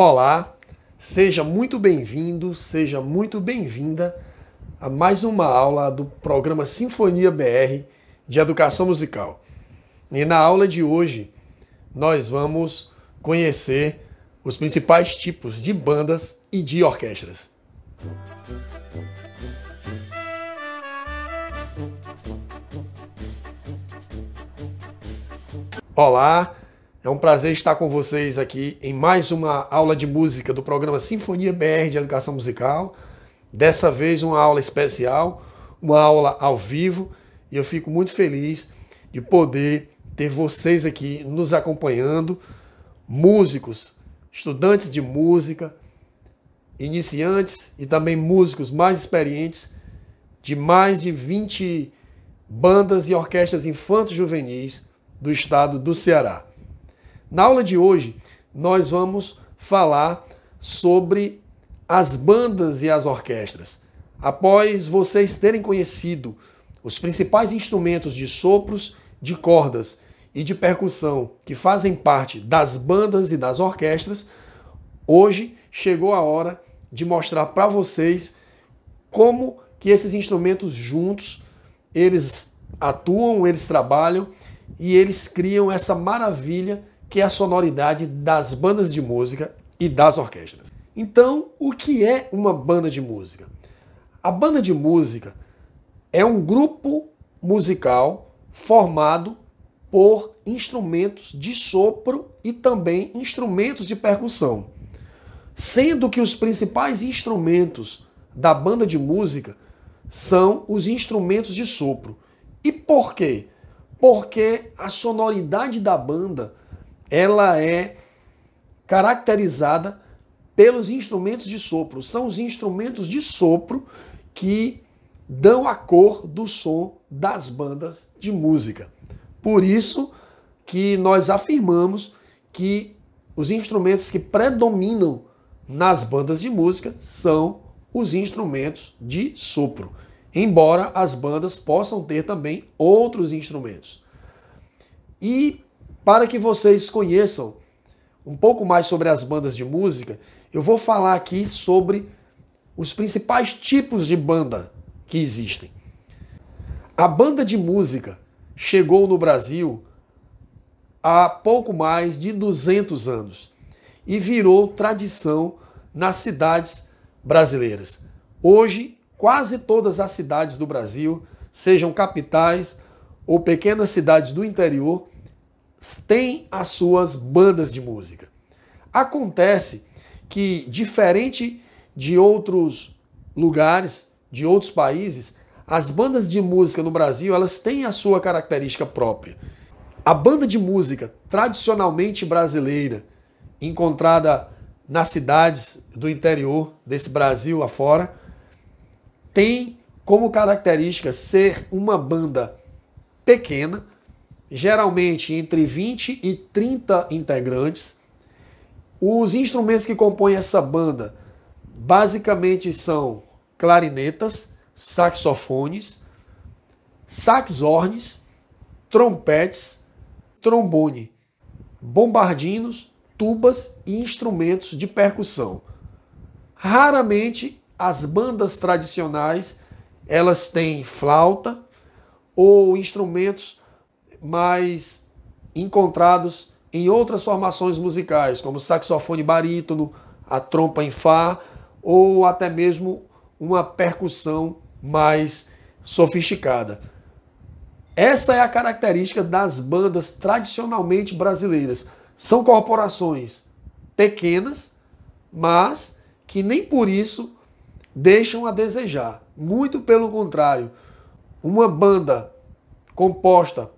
Olá, seja muito bem-vindo, seja muito bem-vinda a mais uma aula do programa Sinfonia BR de Educação Musical. E na aula de hoje nós vamos conhecer os principais tipos de bandas e de orquestras. Olá, é um prazer estar com vocês aqui em mais uma aula de música do programa Sinfonia BR de Educação Musical. Dessa vez uma aula especial, uma aula ao vivo, e eu fico muito feliz de poder ter vocês aqui nos acompanhando, músicos, estudantes de música, iniciantes e também músicos mais experientes de mais de 20 bandas e orquestras infanto-juvenis do estado do Ceará. Na aula de hoje, nós vamos falar sobre as bandas e as orquestras. Após vocês terem conhecido os principais instrumentos de sopros, de cordas e de percussão que fazem parte das bandas e das orquestras, hoje chegou a hora de mostrar para vocês como que esses instrumentos juntos, eles atuam, eles trabalham e eles criam essa maravilha que é a sonoridade das bandas de música e das orquestras. Então, o que é uma banda de música? A banda de música é um grupo musical formado por instrumentos de sopro e também instrumentos de percussão, sendo que os principais instrumentos da banda de música são os instrumentos de sopro. E por quê? Porque a sonoridade da banda ela é caracterizada pelos instrumentos de sopro. São os instrumentos de sopro que dão a cor do som das bandas de música. Por isso que nós afirmamos que os instrumentos que predominam nas bandas de música são os instrumentos de sopro, embora as bandas possam ter também outros instrumentos. E para que vocês conheçam um pouco mais sobre as bandas de música, eu vou falar aqui sobre os principais tipos de banda que existem. A banda de música chegou no Brasil há pouco mais de 200 anos e virou tradição nas cidades brasileiras. Hoje, quase todas as cidades do Brasil, sejam capitais ou pequenas cidades do interior, têm as suas bandas de música. Acontece que, diferente de outros lugares, de outros países, as bandas de música no Brasil elas têm a sua característica própria. A banda de música tradicionalmente brasileira, encontrada nas cidades do interior desse Brasil afora, tem como característica ser uma banda pequena, geralmente entre 20 e 30 integrantes. Os instrumentos que compõem essa banda basicamente são clarinetas, saxofones, saxhorns, trompetes, trombone, bombardinos, tubas e instrumentos de percussão. Raramente as bandas tradicionais elas têm flauta ou instrumentos mais encontrados em outras formações musicais, como saxofone barítono, a trompa em Fá, ou até mesmo uma percussão mais sofisticada. Essa é a característica das bandas tradicionalmente brasileiras. São corporações pequenas, mas que nem por isso deixam a desejar. Muito pelo contrário, uma banda composta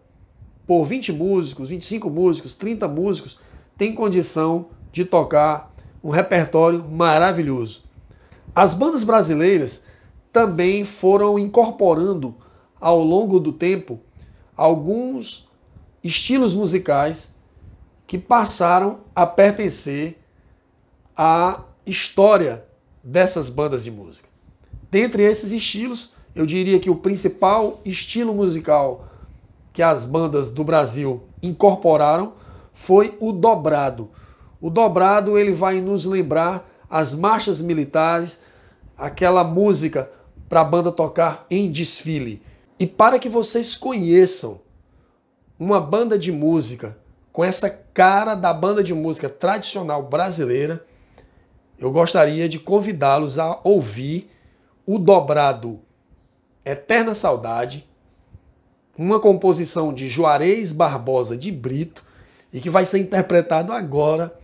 por 20 músicos, 25 músicos, 30 músicos, tem condição de tocar um repertório maravilhoso. As bandas brasileiras também foram incorporando ao longo do tempo alguns estilos musicais que passaram a pertencer à história dessas bandas de música. Dentre esses estilos, eu diria que o principal estilo musical que as bandas do Brasil incorporaram foi o dobrado. O dobrado ele vai nos lembrar as marchas militares, aquela música para a banda tocar em desfile. E para que vocês conheçam uma banda de música com essa cara da banda de música tradicional brasileira, eu gostaria de convidá-los a ouvir o dobrado Eterna Saudade, uma composição de Juarez Barbosa de Brito e que vai ser interpretado agora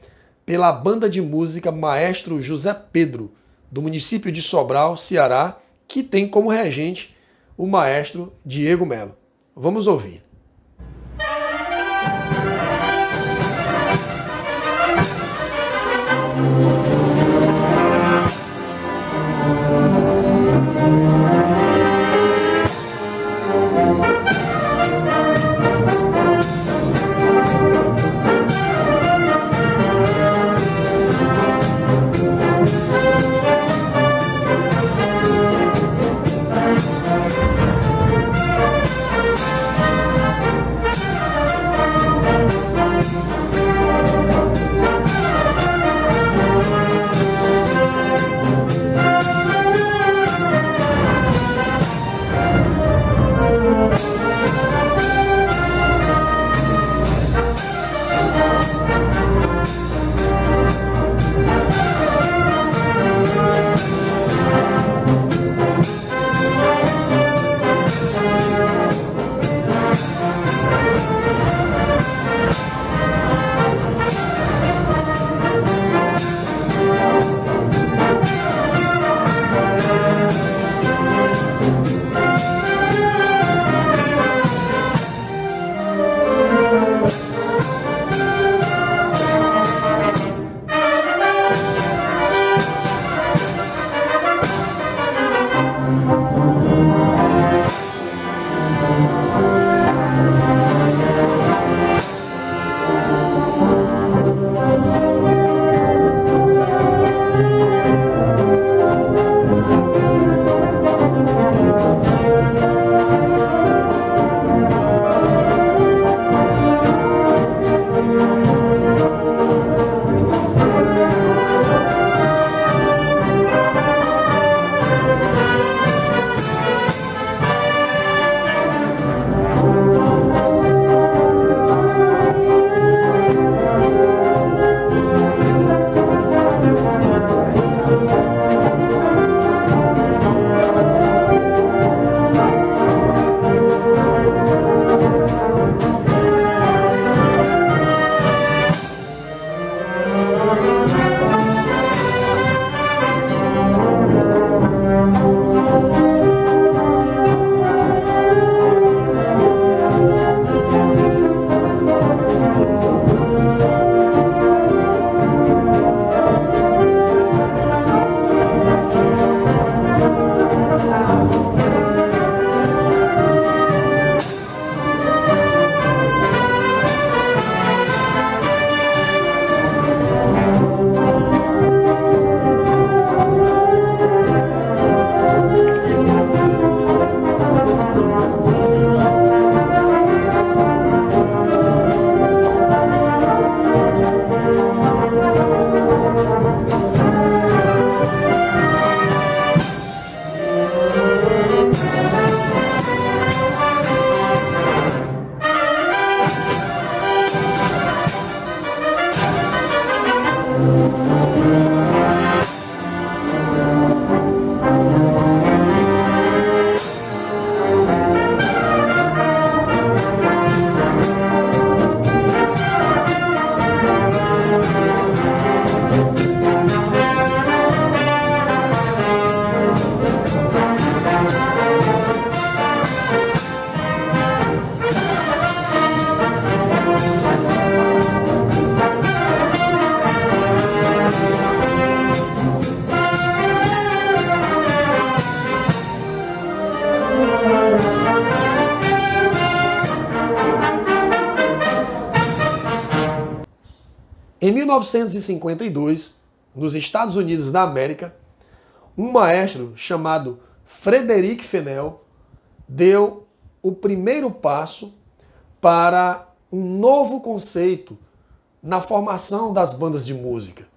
pela banda de música Maestro José Pedro, do município de Sobral, Ceará, que tem como regente o maestro Diego Melo. Vamos ouvir. Em 1952, nos Estados Unidos da América, um maestro chamado Frederic Fennell deu o primeiro passo para um novo conceito na formação das bandas de música.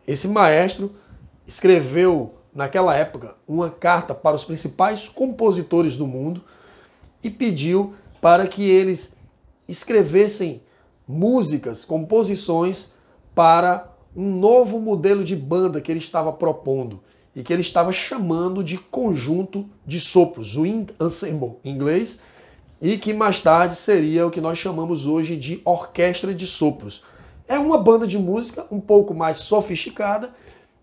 Esse maestro escreveu, naquela época, uma carta para os principais compositores do mundo e pediu para que eles escrevessem músicas, composições para um novo modelo de banda que ele estava propondo e que ele estava chamando de conjunto de sopros, Wind Ensemble em inglês, e que mais tarde seria o que nós chamamos hoje de orquestra de sopros. É uma banda de música um pouco mais sofisticada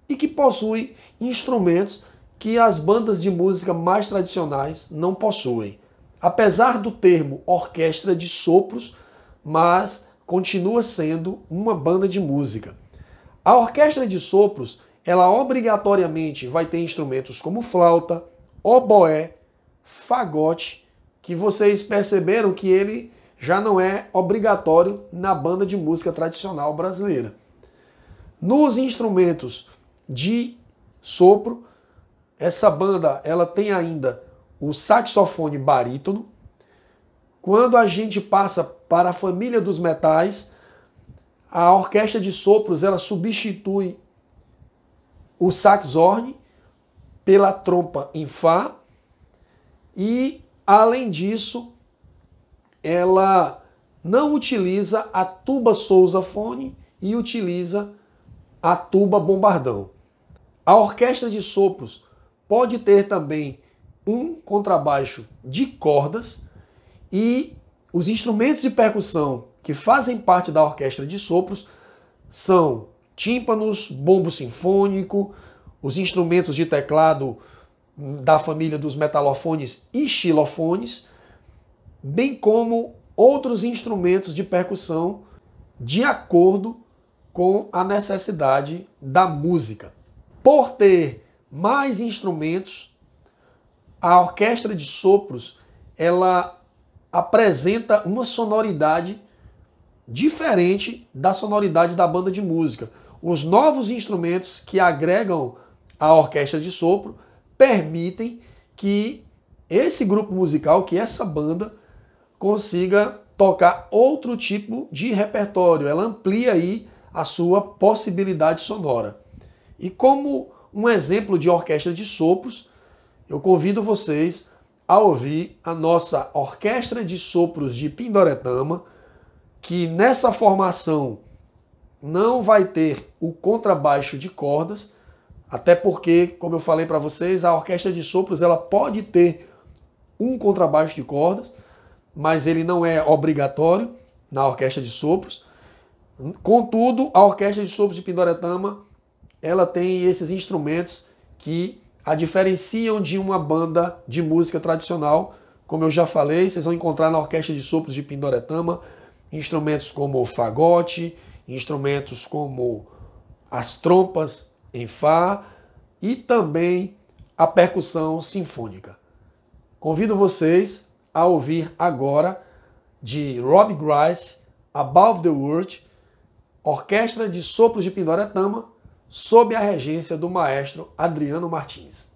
e que possui instrumentos que as bandas de música mais tradicionais não possuem. Apesar do termo orquestra de sopros, mas continua sendo uma banda de música. A orquestra de sopros, ela obrigatoriamente vai ter instrumentos como flauta, oboé, fagote, que vocês perceberam que ele já não é obrigatório na banda de música tradicional brasileira. Nos instrumentos de sopro, essa banda ela tem ainda o saxofone barítono. Quando a gente passa para a família dos metais, a orquestra de sopros ela substitui o sax horn pela trompa em Fá e, além disso, ela não utiliza a tuba sousafone e utiliza a tuba bombardão. A orquestra de sopros pode ter também um contrabaixo de cordas e os instrumentos de percussão que fazem parte da orquestra de sopros são tímpanos, bombo sinfônico, os instrumentos de teclado da família dos metalofones e xilofones, bem como outros instrumentos de percussão de acordo com a necessidade da música. Por ter mais instrumentos, a orquestra de sopros ela apresenta uma sonoridade diferente da sonoridade da banda de música. Os novos instrumentos que agregam a orquestra de sopro permitem que esse grupo musical, que essa banda, consiga tocar outro tipo de repertório. Ela amplia aí a sua possibilidade sonora. E como um exemplo de orquestra de sopros, eu convido vocês a ouvir a nossa Orquestra de Sopros de Pindoretama, que nessa formação não vai ter o contrabaixo de cordas, até porque, como eu falei para vocês, a orquestra de sopros ela pode ter um contrabaixo de cordas, mas ele não é obrigatório na orquestra de sopros. Contudo, a orquestra de sopros de Pindoretama ela tem esses instrumentos que a diferenciam de uma banda de música tradicional. Como eu já falei, vocês vão encontrar na orquestra de sopros de Pindoretama instrumentos como o fagote, instrumentos como as trompas em Fá e também a percussão sinfônica. Convido vocês a ouvir agora de Rob Grice, Above the World, Orquestra de Sopros de Pindoretama, sob a regência do maestro Adriano Martins.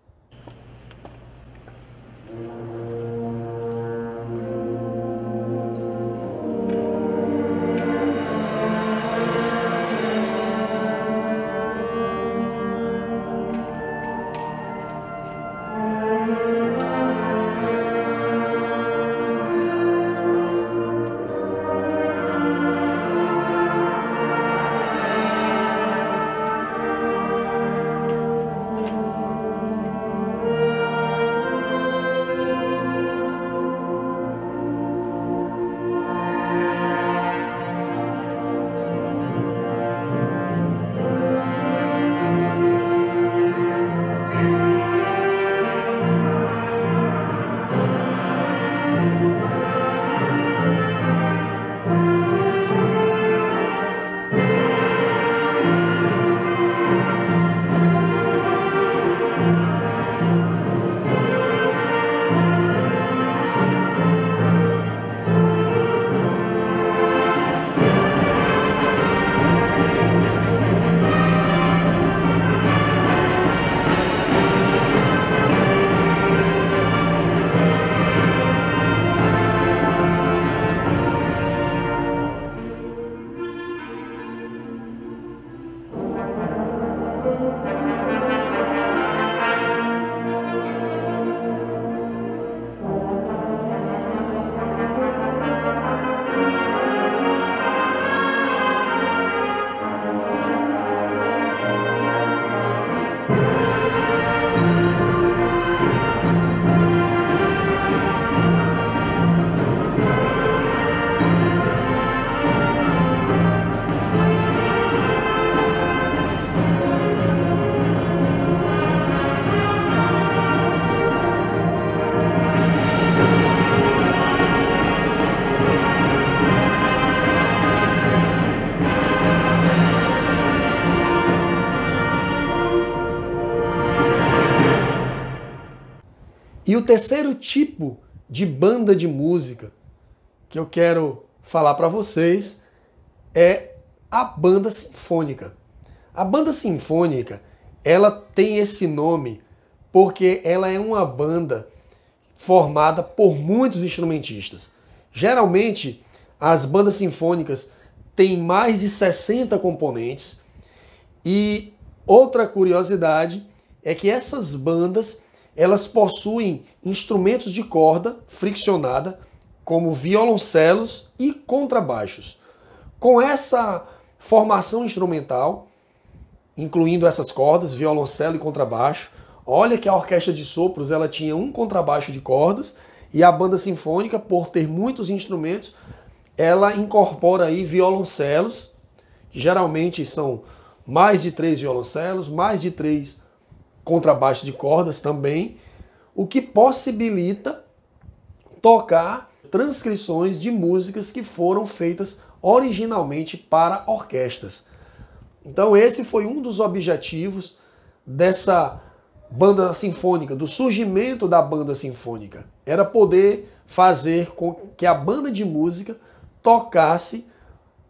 E o terceiro tipo de banda de música que eu quero falar para vocês é a banda sinfônica. A banda sinfônica, ela tem esse nome porque ela é uma banda formada por muitos instrumentistas. Geralmente, as bandas sinfônicas têm mais de 60 componentes. E outra curiosidade é que essas bandas, elas possuem instrumentos de corda friccionada, como violoncelos e contrabaixos. Com essa formação instrumental, incluindo essas cordas, violoncelo e contrabaixo, olha que a orquestra de sopros ela tinha um contrabaixo de cordas e a banda sinfônica, por ter muitos instrumentos, ela incorpora aí violoncelos, que geralmente são mais de 3 violoncelos, mais de 3 contrabaixos de cordas também, o que possibilita tocar transcrições de músicas que foram feitas originalmente para orquestras. Então esse foi um dos objetivos dessa banda sinfônica, do surgimento da banda sinfônica. Era poder fazer com que a banda de música tocasse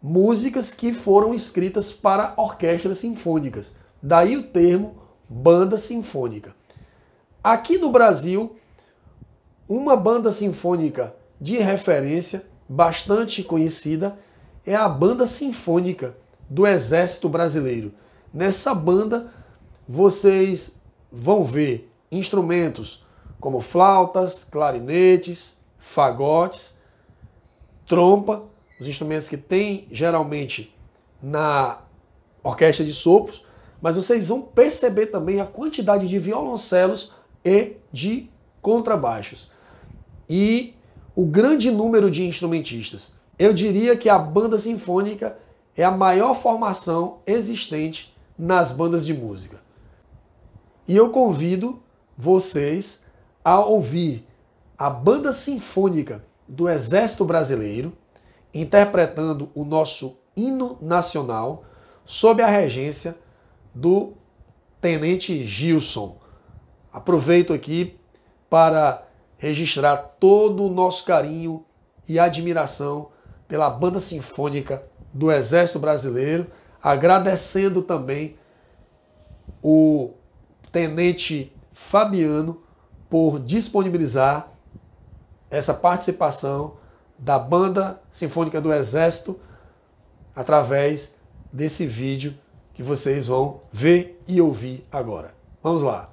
músicas que foram escritas para orquestras sinfônicas. Daí o termo banda sinfônica. Aqui no Brasil, uma banda sinfônica de referência bastante conhecida é a Banda Sinfônica do Exército Brasileiro. Nessa banda vocês vão ver instrumentos como flautas, clarinetes, fagotes, trompa, os instrumentos que tem geralmente na orquestra de sopros, mas vocês vão perceber também a quantidade de violoncelos e de contrabaixos. E o grande número de instrumentistas. Eu diria que a banda sinfônica é a maior formação existente nas bandas de música. E eu convido vocês a ouvir a Banda Sinfônica do Exército Brasileiro interpretando o nosso hino nacional sob a regência do Tenente Gilson. Aproveito aqui para registrar todo o nosso carinho e admiração pela Banda Sinfônica do Exército Brasileiro, agradecendo também o Tenente Fabiano por disponibilizar essa participação da Banda Sinfônica do Exército através desse vídeo que vocês vão ver e ouvir agora. Vamos lá!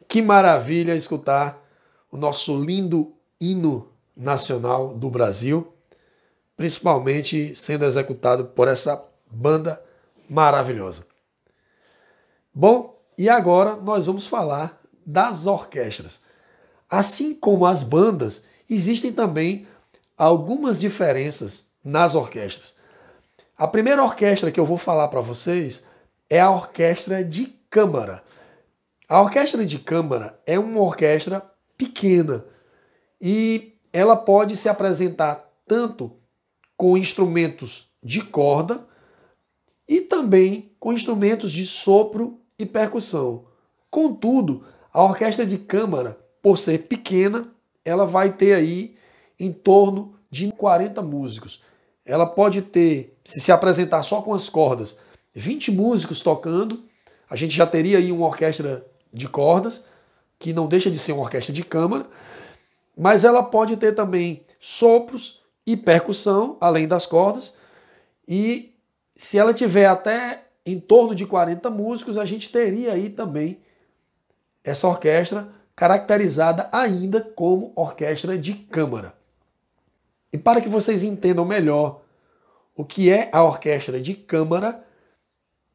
Que maravilha escutar o nosso lindo hino nacional do Brasil, principalmente sendo executado por essa banda maravilhosa. Bom, e agora nós vamos falar das orquestras. Assim como as bandas, existem também algumas diferenças nas orquestras. A primeira orquestra que eu vou falar para vocês é a orquestra de câmara. A orquestra de câmara é uma orquestra pequena e ela pode se apresentar tanto com instrumentos de corda e também com instrumentos de sopro e percussão. Contudo, a orquestra de câmara, por ser pequena, ela vai ter aí em torno de 40 músicos. Ela pode ter, se apresentar só com as cordas, 20 músicos tocando. A gente já teria aí uma orquestra de cordas, que não deixa de ser uma orquestra de câmara, mas ela pode ter também sopros e percussão, além das cordas, e se ela tiver até em torno de 40 músicos, a gente teria aí também essa orquestra caracterizada ainda como orquestra de câmara. E para que vocês entendam melhor o que é a orquestra de câmara,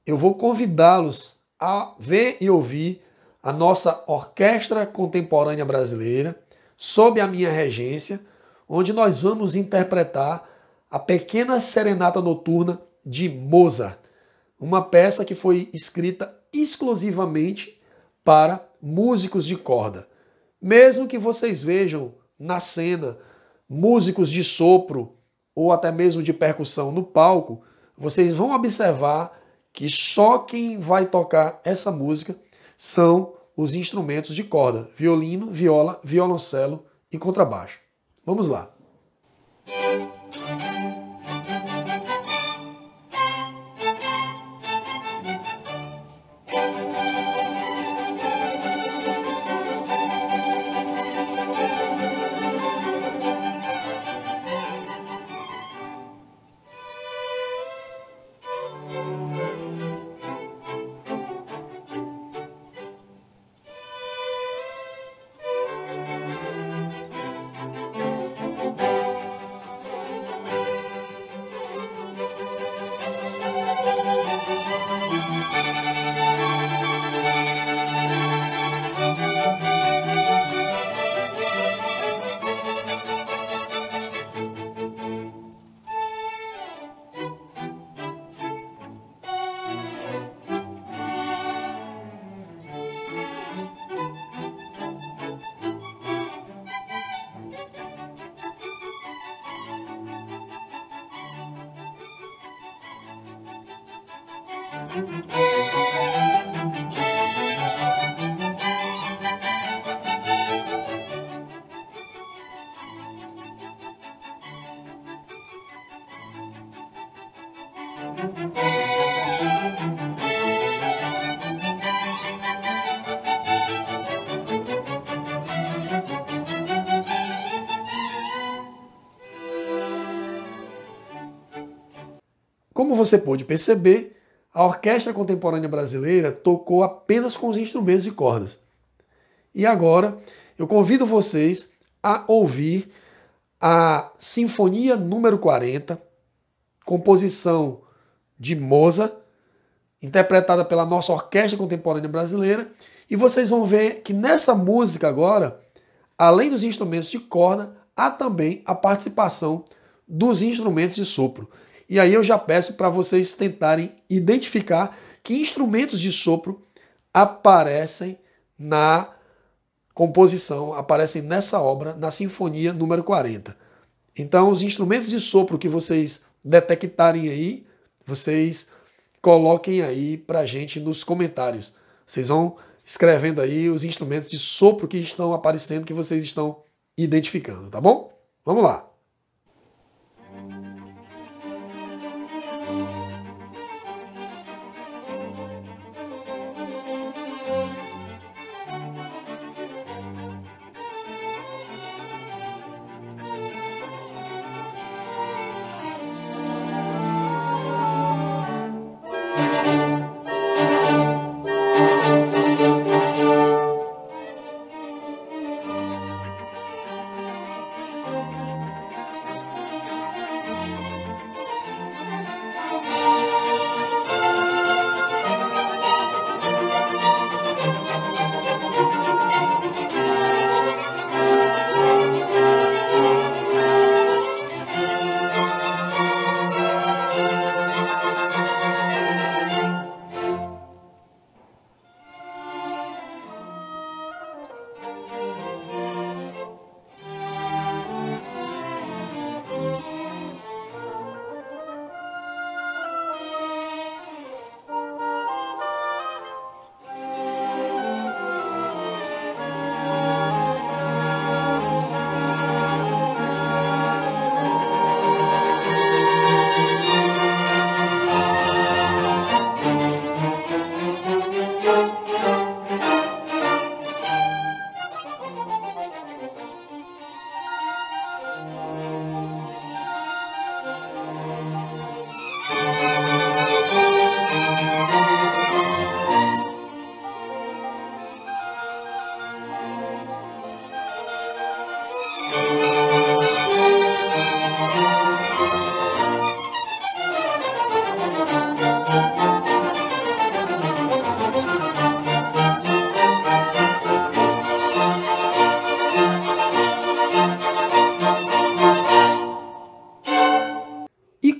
eu vou convidá-los a ver e ouvir a nossa Orquestra Contemporânea Brasileira, sob a minha regência, onde nós vamos interpretar a Pequena Serenata Noturna de Mozart, uma peça que foi escrita exclusivamente para músicos de corda. Mesmo que vocês vejam na cena músicos de sopro ou até mesmo de percussão no palco, vocês vão observar que só quem vai tocar essa música são os instrumentos de corda: violino, viola, violoncelo e contrabaixo. Vamos lá. Como você pôde perceber, a Orquestra Contemporânea Brasileira tocou apenas com os instrumentos de cordas. E agora eu convido vocês a ouvir a Sinfonia número 40, composição de Mozart, interpretada pela nossa Orquestra Contemporânea Brasileira, e vocês vão ver que nessa música agora, além dos instrumentos de corda, há também a participação dos instrumentos de sopro. E aí eu já peço para vocês tentarem identificar que instrumentos de sopro aparecem na composição, aparecem nessa obra, na Sinfonia número 40. Então, os instrumentos de sopro que vocês detectarem aí, vocês coloquem aí para a gente nos comentários. Vocês vão escrevendo aí os instrumentos de sopro que estão aparecendo, que vocês estão identificando, tá bom? Vamos lá!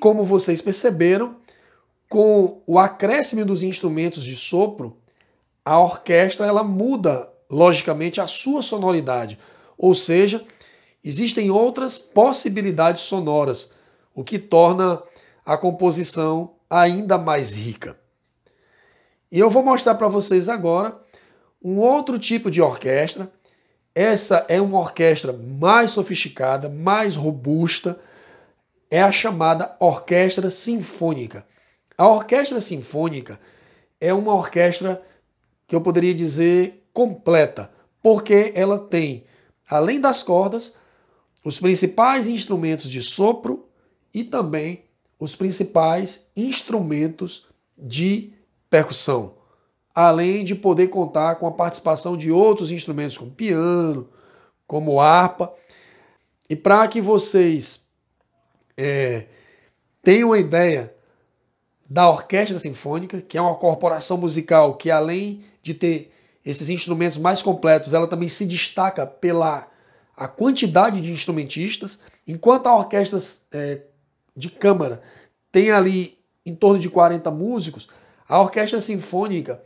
como vocês perceberam, com o acréscimo dos instrumentos de sopro, a orquestra ela muda, logicamente, a sua sonoridade. Ou seja, existem outras possibilidades sonoras, o que torna a composição ainda mais rica. E eu vou mostrar para vocês agora um outro tipo de orquestra. Essa é uma orquestra mais sofisticada, mais robusta, é a chamada orquestra sinfônica. A orquestra sinfônica é uma orquestra que eu poderia dizer completa, porque ela tem, além das cordas, os principais instrumentos de sopro e também os principais instrumentos de percussão, além de poder contar com a participação de outros instrumentos como piano, como harpa. E para que vocês tenham uma ideia da Orquestra Sinfônica, que é uma corporação musical que, além de ter esses instrumentos mais completos, ela também se destaca pela a quantidade de instrumentistas, enquanto a orquestra de câmara tem ali em torno de 40 músicos, a Orquestra Sinfônica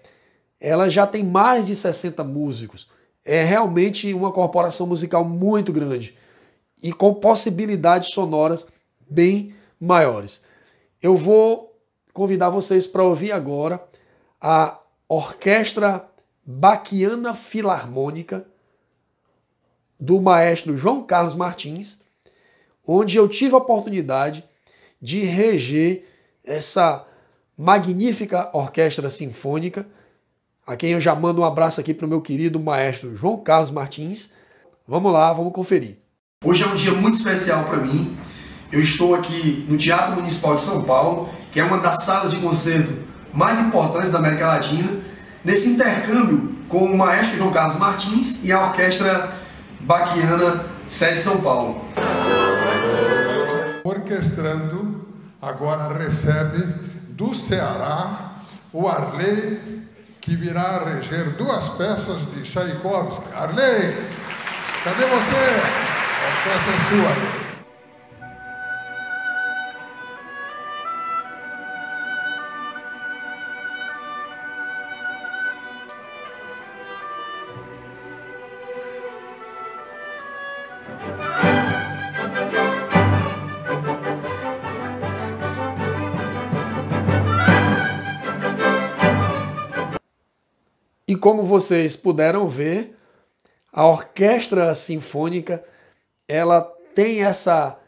ela já tem mais de 60 músicos. É realmente uma corporação musical muito grande e com possibilidades sonoras bem maiores. Eu vou convidar vocês para ouvir agora a Orquestra Baquiana Filarmônica do maestro João Carlos Martins, onde eu tive a oportunidade de reger essa magnífica orquestra sinfônica, a quem eu já mando um abraço aqui para o meu querido maestro João Carlos Martins. Vamos lá, vamos conferir. Hoje é um dia muito especial para mim. Eu estou aqui no Teatro Municipal de São Paulo, que é uma das salas de concerto mais importantes da América Latina, nesse intercâmbio com o maestro João Carlos Martins e a Orquestra Baquiana sede São Paulo. Orquestrando, agora recebe do Ceará o Arley, que virá a reger duas peças de Tchaikovsky. Arley, cadê você? A orquestra é sua. E como vocês puderam ver, a orquestra sinfônica ela tem essa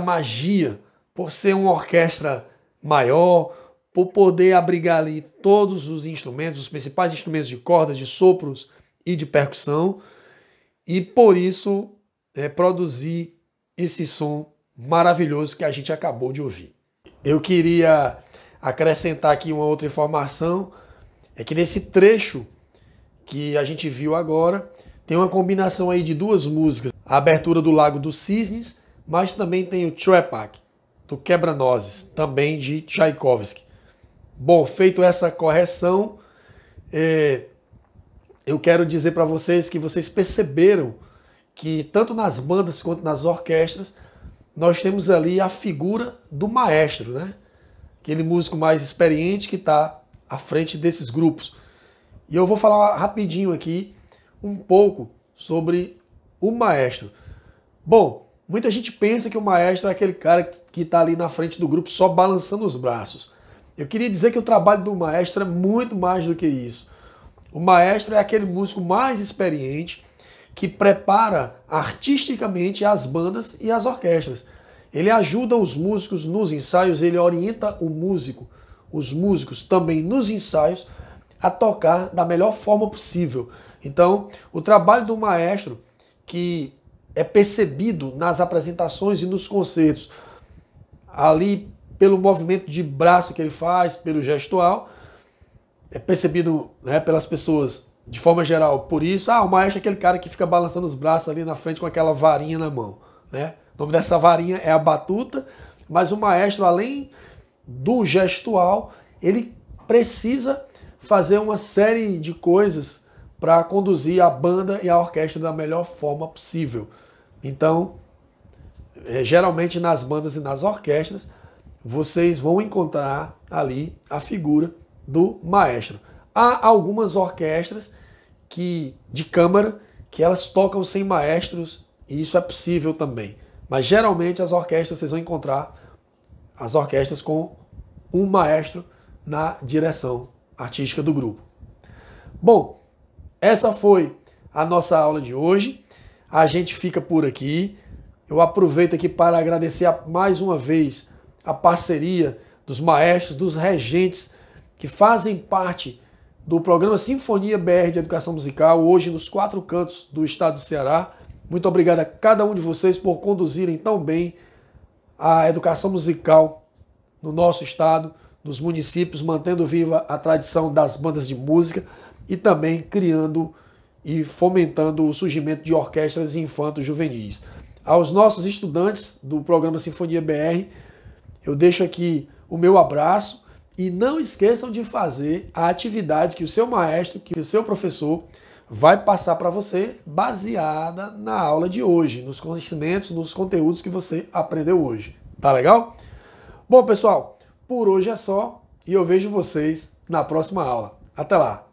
magia por ser uma orquestra maior, por poder abrigar ali todos os instrumentos, os principais instrumentos de cordas, de sopros e de percussão, e por isso produzir esse som maravilhoso que a gente acabou de ouvir. Eu queria acrescentar aqui uma outra informação, é que nesse trecho que a gente viu agora, tem uma combinação aí de duas músicas. A abertura do Lago dos Cisnes, mas também tem o Trepak, do Quebra-Nozes, também de Tchaikovsky. Bom, feito essa correção, eu quero dizer para vocês que vocês perceberam que tanto nas bandas quanto nas orquestras, nós temos ali a figura do maestro, né? Aquele músico mais experiente que está à frente desses grupos. E eu vou falar rapidinho aqui um pouco sobre o maestro. Bom, muita gente pensa que o maestro é aquele cara que está ali na frente do grupo só balançando os braços. Eu queria dizer que o trabalho do maestro é muito mais do que isso. O maestro é aquele músico mais experiente que prepara artisticamente as bandas e as orquestras. Ele ajuda os músicos nos ensaios, ele orienta o músico, os músicos também nos ensaios, a tocar da melhor forma possível. Então, o trabalho do maestro, que é percebido nas apresentações e nos concertos, ali pelo movimento de braço que ele faz, pelo gestual, é percebido, né, pelas pessoas de forma geral. Por isso, o maestro é aquele cara que fica balançando os braços ali na frente com aquela varinha na mão, né? O nome dessa varinha é a batuta, mas o maestro, além do gestual, ele precisa fazer uma série de coisas para conduzir a banda e a orquestra da melhor forma possível. Então, geralmente nas bandas e nas orquestras, vocês vão encontrar ali a figura do maestro. Há algumas orquestras de câmara que elas tocam sem maestros, e isso é possível também. Mas geralmente as orquestras, vocês vão encontrar as orquestras com um maestro na direção artística do grupo. Bom, essa foi a nossa aula de hoje. A gente fica por aqui. Eu aproveito aqui para agradecer mais uma vez a parceria dos maestros, dos regentes que fazem parte do programa Sinfonia BR de Educação Musical, hoje nos 4 cantos do estado do Ceará. Muito obrigado a cada um de vocês por conduzirem tão bem a educação musical no nosso estado, nos municípios, mantendo viva a tradição das bandas de música e também criando e fomentando o surgimento de orquestras infantos juvenis. Aos nossos estudantes do programa Sinfonia BR, eu deixo aqui o meu abraço e não esqueçam de fazer a atividade que o seu maestro, que o seu professor vai passar para você, baseada na aula de hoje, nos conhecimentos, nos conteúdos que você aprendeu hoje. Tá legal? Bom, pessoal, por hoje é só e eu vejo vocês na próxima aula. Até lá!